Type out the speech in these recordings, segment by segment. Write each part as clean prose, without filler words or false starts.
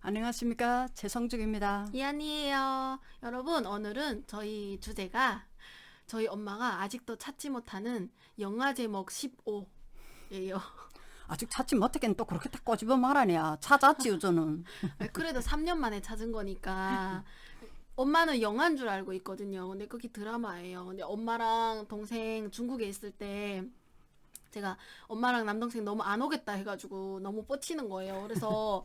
안녕하십니까, 최성죽입니다. 이한이에요. 여러분, 오늘은 저희 주제가 저희 엄마가 아직도 찾지 못하는 영화 제목 15예요. 아직 찾지 못하겠는 또 그렇게 딱 꼬집어 말하냐. 찾았지요, 저는. 그래도 3년 만에 찾은 거니까. 엄마는 영화인 줄 알고 있거든요. 근데 그게 드라마예요. 근데 엄마랑 동생 중국에 있을 때 제가 엄마랑 남동생 너무 안 오겠다 해가지고 너무 뻗치는 거예요. 그래서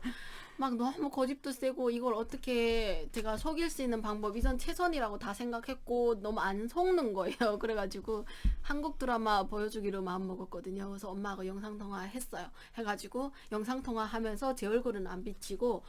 막 너무 고집도 세고 이걸 어떻게 제가 속일 수 있는 방법 이전 최선이라고 다 생각했고 너무 안 속는 거예요. 그래가지고 한국 드라마 보여주기로 마음먹었거든요. 그래서 엄마하고 영상통화 했어요. 해가지고 영상통화 하면서 제 얼굴은 안 비치고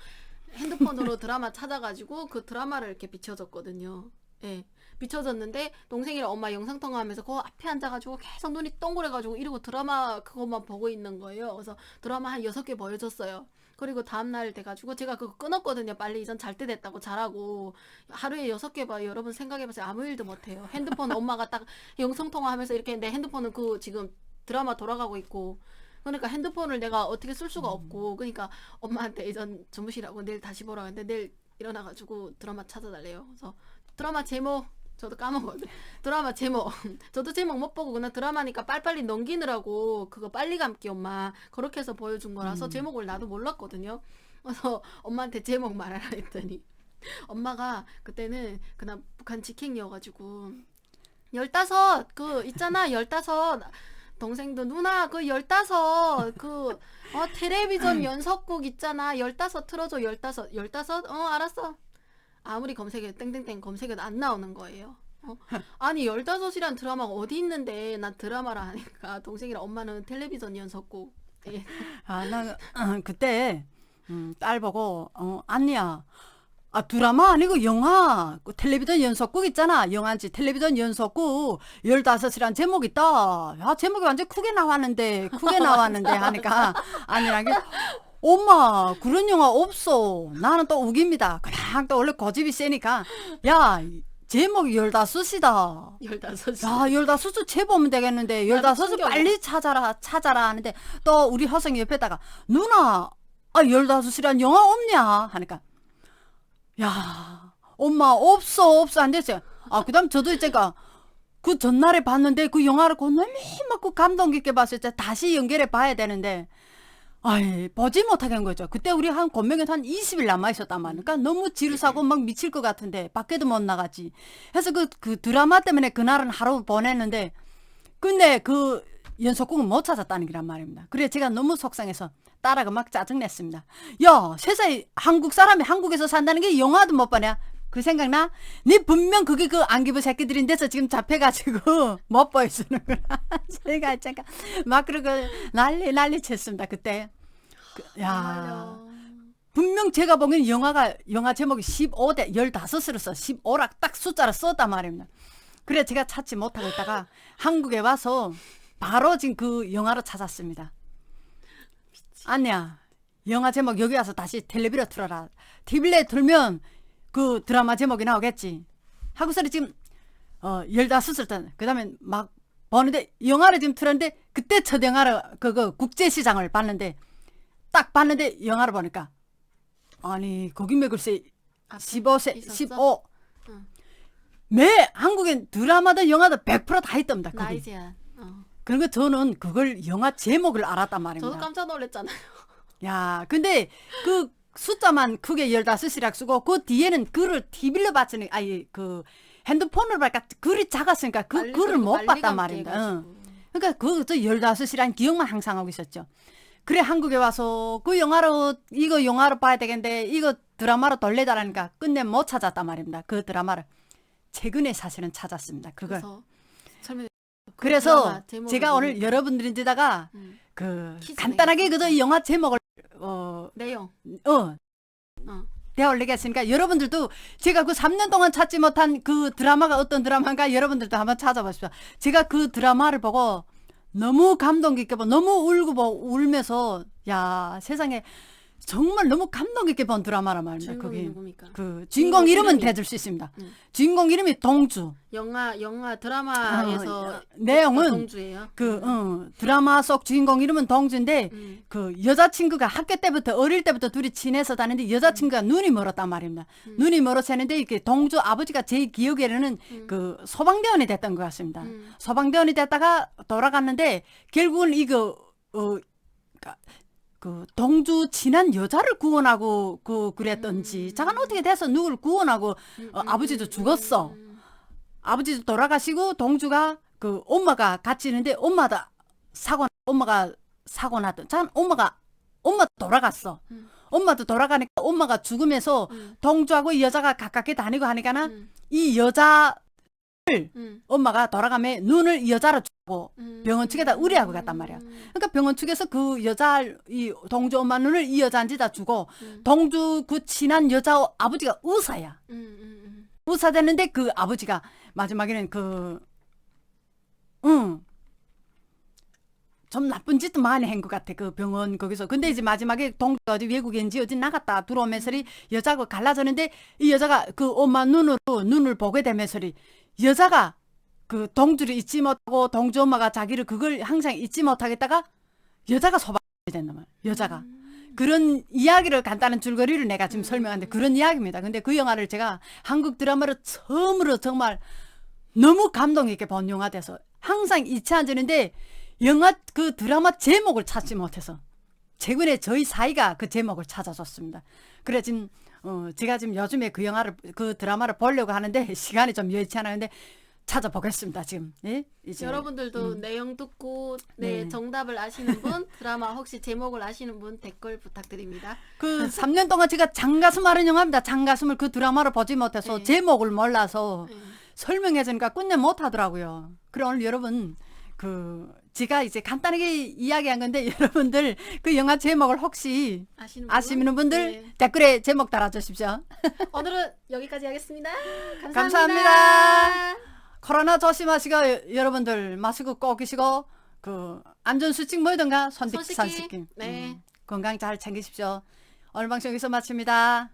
핸드폰으로 드라마 찾아가지고 그 드라마를 이렇게 비춰줬거든요. 예. 비춰졌는데 동생이랑 엄마 영상통화하면서 그 앞에 앉아가지고 계속 눈이 동그래가지고 이러고 드라마 그것만 보고 있는 거예요. 그래서 드라마 한 6개 보여줬어요. 그리고 다음날 돼가지고 제가 그거 끊었거든요. 빨리 이전 잘 때 됐다고 자라고. 하루에 6개 봐요. 여러분 생각해보세요. 아무 일도 못해요. 핸드폰 엄마가 딱 영상통화하면서 이렇게 내 핸드폰은 그 지금 드라마 돌아가고 있고 그러니까 핸드폰을 내가 어떻게 쓸 수가 없고 그러니까 엄마한테 이전 주무시라고 내일 다시 보라고 했는데 내일 일어나가지고 드라마 찾아달래요. 그래서 드라마 제목 저도 까먹었는데 드라마 제목 저도 제목 못 보고 그냥 드라마니까 빨리빨리 넘기느라고 그거 빨리 감기 엄마 그렇게 해서 보여준 거라서 제목을 나도 몰랐거든요. 그래서 엄마한테 제목 말하라 했더니 엄마가 그때는 그냥 북한 직행이어가지고 15 그 있잖아 15 동생도 누나 그 15 그 텔레비전 연속곡 있잖아 15 틀어줘 15 15 알았어. 아무리 검색해도 땡땡땡 검색해도 안 나오는 거예요. 아니 15이란 드라마가 어디 있는데 난 드라마라 하니까 동생이랑 엄마는 텔레비전 연속곡. 예. 나 그때 딸 보고 언니야, 드라마 아니고 영화, 그 텔레비전 연속극 있잖아. 영화인지 텔레비전 연속극 15이란 제목 있다. 야, 제목이 완전 크게 나왔는데 하니까 아니란 게 엄마 그런 영화 없어. 나는 또 우깁니다. 그냥 또 원래 고집이 세니까 야, 제목이 15이다. 15. 야, 15수 채보면 되겠는데, 15수 빨리 찾아라 하는데, 또 우리 허성이 옆에다가, 누나, 15이란 영화 없냐? 하니까, 야, 엄마, 없어. 안 됐어요. 그 다음 저도 이제가, 그 전날에 봤는데, 그 영화를 너무 막 그 감동 깊게 봤을 때, 다시 연결해 봐야 되는데, 보지 못하게 한 거죠. 그때 우리 한 권명에 한 20일 남아 있었단 말이야. 그러니까 너무 지루사고 막 미칠 것 같은데 밖에도 못 나가지. 그래서 그 드라마 때문에 그날은 하루 보냈는데 근데 그 연속곡은 못 찾았다는 게란 말입니다. 그래 제가 너무 속상해서 딸하고 막 짜증냈습니다. 야, 세상에 한국 사람이 한국에서 산다는 게 영화도 못 보냐? 그 생각나? 네 분명 그게 그 안기부 새끼들인데서 지금 잡혀가지고 못 보여주는 거야. 저희가 잠깐 막 그러고 난리 쳤습니다 그때. 야, 분명 제가 보기엔 영화 제목이 15대 15으로 써 15라 딱 숫자로 썼단 말입니다. 그래 제가 찾지 못하고 있다가 한국에 와서 바로 지금 그 영화를 찾았습니다. 아니야, 영화 제목 여기 와서 다시 텔레비로 틀어라. TV에 틀면 그 드라마 제목이 나오겠지 하고서 지금 15을 때 그 다음에 막 보는데 영화를 지금 틀었는데 그때 첫 영화를 그거 국제시장을 봤는데 딱 봤는데 영화를 보니까 아니 거기 글쎄 15세 15 응. 매 한국엔 드라마든 영화든 100%다 있답니다. 나이 제한. 그러니까 저는 그걸 영화 제목을 알았단 말입니다. 저도 깜짝 놀랐잖아요. 야, 근데 그 숫자만 크게 15이라고 쓰고 그 뒤에는 글을 TV로 봤으니 그 핸드폰으로 보니까 글이 작았으니까 그 글을 못 봤단 말입니다. 그러니까 그 15이라는 기억만 항상 하고 있었죠. 그래 한국에 와서 그 이거 영화로 봐야 되겠는데 이거 드라마로 돌려달라니까 끝내 못 찾았단 말입니다. 그 드라마를 최근에 사실은 찾았습니다. 그걸. 그래서 제가 오늘 여러분들인데다가 그 간단하게 그저 영화 제목을 내용 대화 올리겠으니까 여러분들도 제가 그 3년 동안 찾지 못한 그 드라마가 어떤 드라마인가 여러분들도 한번 찾아보십시오. 제가 그 드라마를 보고 너무 감동 깊게 보고 너무 울면서 야 세상에 정말 너무 감동 있게 본 드라마란 말입니다. 주인공이 그게 누굽니까? 그 주인공 이름은 이름이? 대줄 수 있습니다. 주인공 이름이 동주. 영화 드라마에서 내용은 동주예요. 드라마 속 주인공 이름은 동주인데 음. 그 여자친구가 학교 때부터 어릴 때부터 둘이 친해서 다녔는데 여자친구가 눈이 멀었단 말입니다. 눈이 멀어서 했는데 이렇게 동주 아버지가 제 기억에는 그 소방대원이 됐던 것 같습니다. 소방대원이 됐다가 돌아갔는데 결국은 그 동주 친한 여자를 구원하고 그랬던지 잠깐 어떻게 돼서 누구를 구원하고 아버지도 죽었어. 아버지도 돌아가시고 동주가 그 엄마가 같이 있는데 엄마가 사고 났던 잠깐 엄마 돌아갔어. 엄마도 돌아가니까 엄마가 죽으면서 동주하고 이 여자가 가깝게 다니고 하니까는 이 여자 엄마가 돌아가면 눈을 이 여자로 주고 병원 측에다 의뢰하고 갔단 말이야. 그러니까 병원 측에서 그 여자 이 동주 엄마 눈을 이 여자한테다 주고 동주 그 친한 여자 아버지가 의사야. 의사 됐는데 그 아버지가 마지막에는 좀 나쁜 짓도 많이 한 것 같아. 그 병원 거기서. 근데 이제 마지막에 동주가 어디 외국인지 어디 나갔다 들어오면서 여자가 갈라졌는데 이 여자가 그 엄마 눈을 보게 되면서 여자가 그 동주를 잊지 못하고 동주 엄마가 자기를 그걸 항상 잊지 못하겠다가 여자가 소방이 된단 말이야. 여자가. 그런 이야기를 간단한 줄거리를 내가 지금 설명하는데 그런 이야기입니다. 근데 그 영화를 제가 한국 드라마를 처음으로 정말 너무 감동 있게 본 영화 돼서 항상 잊지 않는데 영화 그 드라마 제목을 찾지 못해서 최근에 저희 사이가 그 제목을 찾아줬습니다. 그래 지금 제가 지금 요즘에 그 드라마를 보려고 하는데 시간이 좀 여의치 않았는데 찾아보겠습니다. 지금 이제 여러분들도 내용 듣고 네. 정답을 아시는 분 드라마 혹시 제목을 아시는 분 댓글 부탁드립니다. 그 3년 동안 제가 장가슴 하는 영화입니다. 장가슴을 그 드라마를 보지 못해서 네. 제목을 몰라서 네. 설명해 주니까 끝내 못 하더라고요. 그래 오늘 여러분 제가 이제 간단하게 이야기한 건데 여러분들 그 영화 제목을 혹시 아시는 분들 네. 댓글에 제목 달아주십시오. 오늘은 여기까지 하겠습니다. 감사합니다. 코로나 조심하시고 여러분들 마스크 꼭 끼시고 그 안전수칙 뭐든가 손 손 씻기. 씻기 네. 건강 잘 챙기십시오. 오늘 방송 여기서 마칩니다.